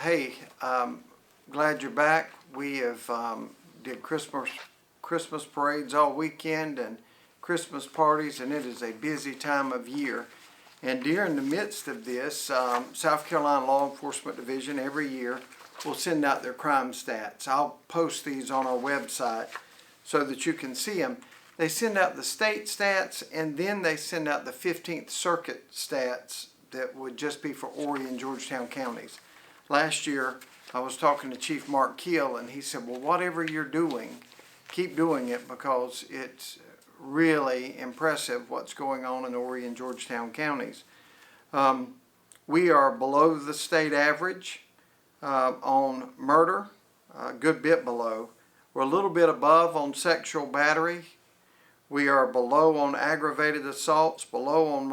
Hey, glad you're back. We have did Christmas parades all weekend and Christmas parties, and it is a busy time of year. And during the midst of this, South Carolina Law Enforcement Division every year will send out their crime stats. I'll post these on our website so that you can see them. They send out the state stats, and then they send out the 15th Circuit stats that would just be for Horry and Georgetown counties. Last year, I was talking to Chief Mark Keel, and he said, well, whatever you're doing, keep doing it, because it's really impressive what's going on in Horry and Georgetown counties. We are below the state average on murder, a good bit below. We're a little bit above on sexual battery. We are below on aggravated assaults, below on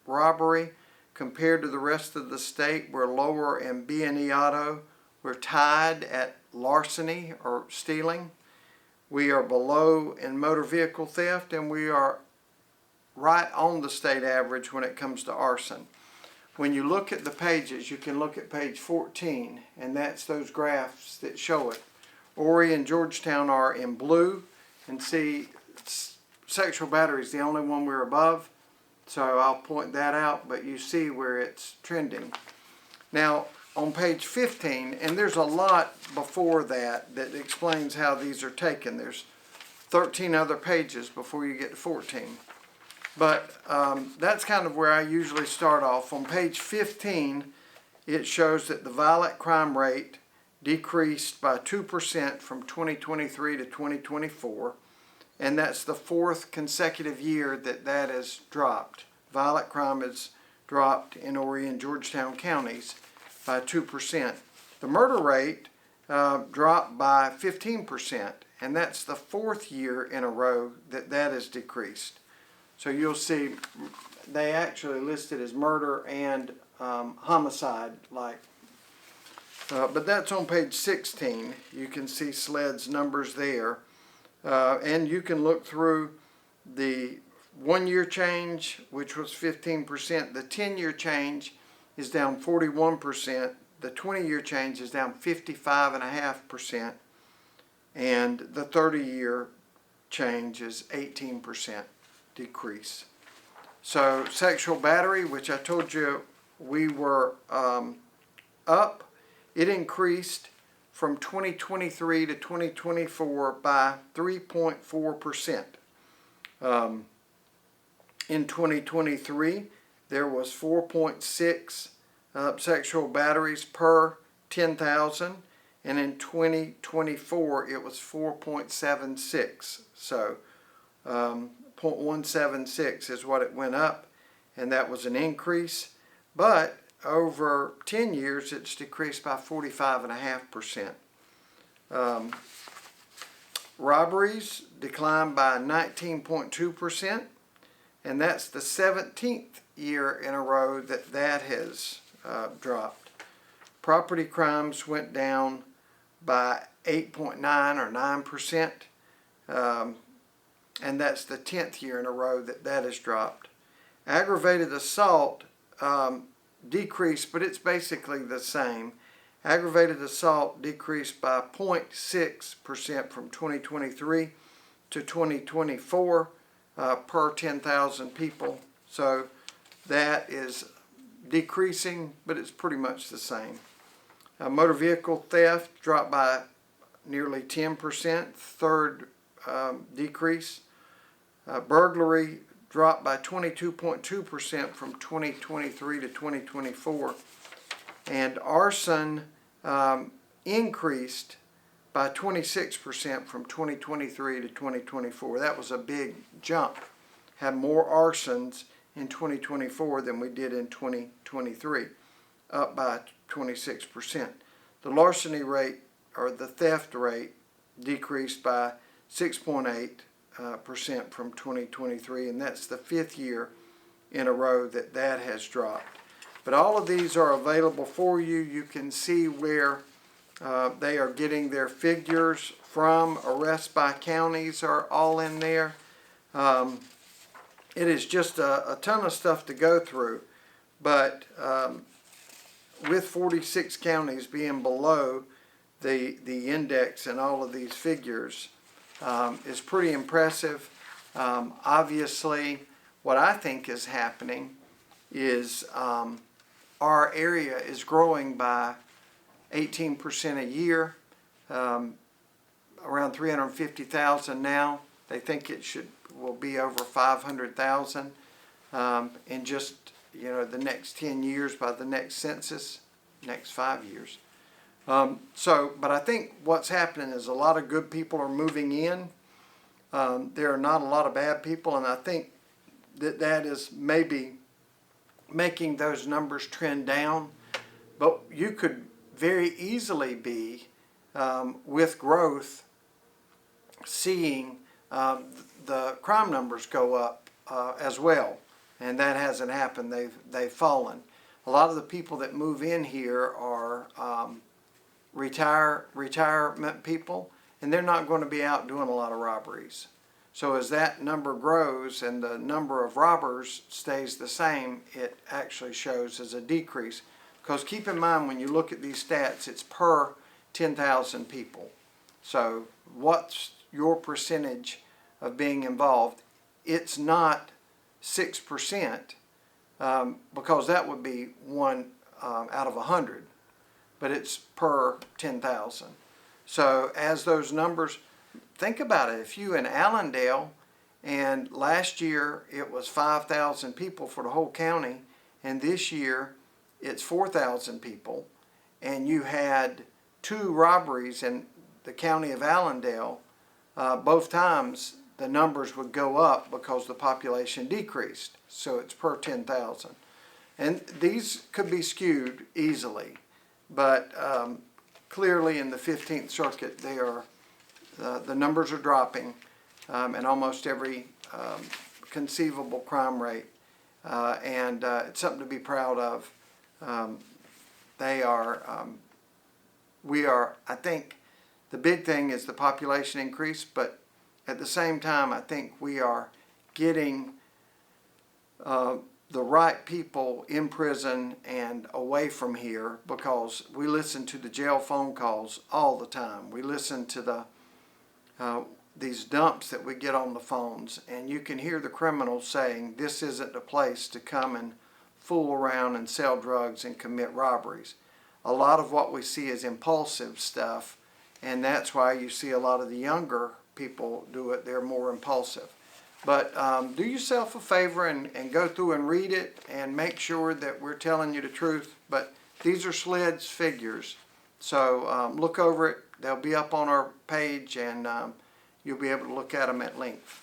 robbery. Compared to the rest of the state, we're lower in B&E auto. We're tied at larceny or stealing. We are below in motor vehicle theft, and we are right on the state average when it comes to arson. When you look at the pages, you can look at page 14, and that's those graphs that show it. Horry and Georgetown are in blue, and see, sexual battery is the only one we're above. So I'll point that out, but you see where it's trending. Now, on page 15, and there's a lot before that that explains how these are taken. There's 13 other pages before you get to 14. But that's kind of where I usually start off. On page 15, it shows that the violent crime rate decreased by 2% from 2023 to 2024. And that's the fourth consecutive year that that has dropped. Violent crime has dropped in Horry and Georgetown counties by 2%. The murder rate dropped by 15%, and that's the fourth year in a row that that has decreased. So you'll see they actually listed as murder and homicide, but that's on page 16. You can see SLED's numbers there. And you can look through the 1 year change, which was 15%. The 10-year change is down 41%. The 20-year change is down 55.5%. And the 30-year change is 18% decrease. So sexual battery, which I told you we were up, it increased from 2023 to 2024 by 3.4%. In 2023, there was 4.6 sexual batteries per 10,000, and in 2024 it was 4.76. So 0.176 is what it went up, and that was an increase. But over 10 years, it's decreased by 45.5%. Robberies declined by 19.2%, and that's the 17th year in a row that that has dropped. Property crimes went down by 8.9 or 9%, and that's the 10th year in a row that that has dropped. Aggravated assault decreased, but it's basically the same. Aggravated assault decreased by 0.6% from 2023 to 2024 per 10,000 people. So that is decreasing, but it's pretty much the same. Motor vehicle theft dropped by nearly 10%, third decrease. Burglary dropped by 22.2% from 2023 to 2024. And arson increased by 26% from 2023 to 2024. That was a big jump. Had more arsons in 2024 than we did in 2023, up by 26%. The larceny rate, or the theft rate, decreased by 6.8% from 2023, and that's the fifth year in a row that that has dropped. But all of these are available for you. You can see where they are getting their figures from. Arrests by counties are all in there. It is just a ton of stuff to go through, but with 46 counties being below the index in all of these figures is pretty impressive. Obviously, what I think is happening is our area is growing by 18% a year, around 350,000 now. They think it will be over 500,000 in just the next 10 years by the next census, next 5 years. But I think what's happening is a lot of good people are moving in. There are not a lot of bad people, and I think that is maybe making those numbers trend down. But you could very easily be, with growth, seeing the crime numbers go up as well. And that hasn't happened. They've fallen. A lot of the people that move in here are retirement people, and they're not going to be out doing a lot of robberies. So as that number grows and the number of robbers stays the same, it actually shows as a decrease. Because keep in mind, when you look at these stats, it's per 10,000 people. So what's your percentage of being involved? It's not 6%, because that would be 1 out of 100, but it's per 10,000. So as those numbers, think about it. If you in Allendale, and last year it was 5,000 people for the whole county, and this year it's 4,000 people, and you had 2 robberies in the county of Allendale, both times the numbers would go up because the population decreased. So it's per 10,000. And these could be skewed easily, but clearly in the 15th Circuit they are, the numbers are dropping in almost every conceivable crime rate, and it's something to be proud of. We are, I think the big thing is the population increase, but at the same time, I think we are getting the right people in prison and away from here, because we listen to the jail phone calls all the time. We listen to these dumps that we get on the phones, and you can hear the criminals saying, this isn't the place to come and fool around and sell drugs and commit robberies. A lot of what we see is impulsive stuff, and that's why you see a lot of the younger people do it. They're more impulsive. But do yourself a favor and go through and read it and make sure that we're telling you the truth. But these are SLED's figures, so look over it. They'll be up on our page, and you'll be able to look at them at length.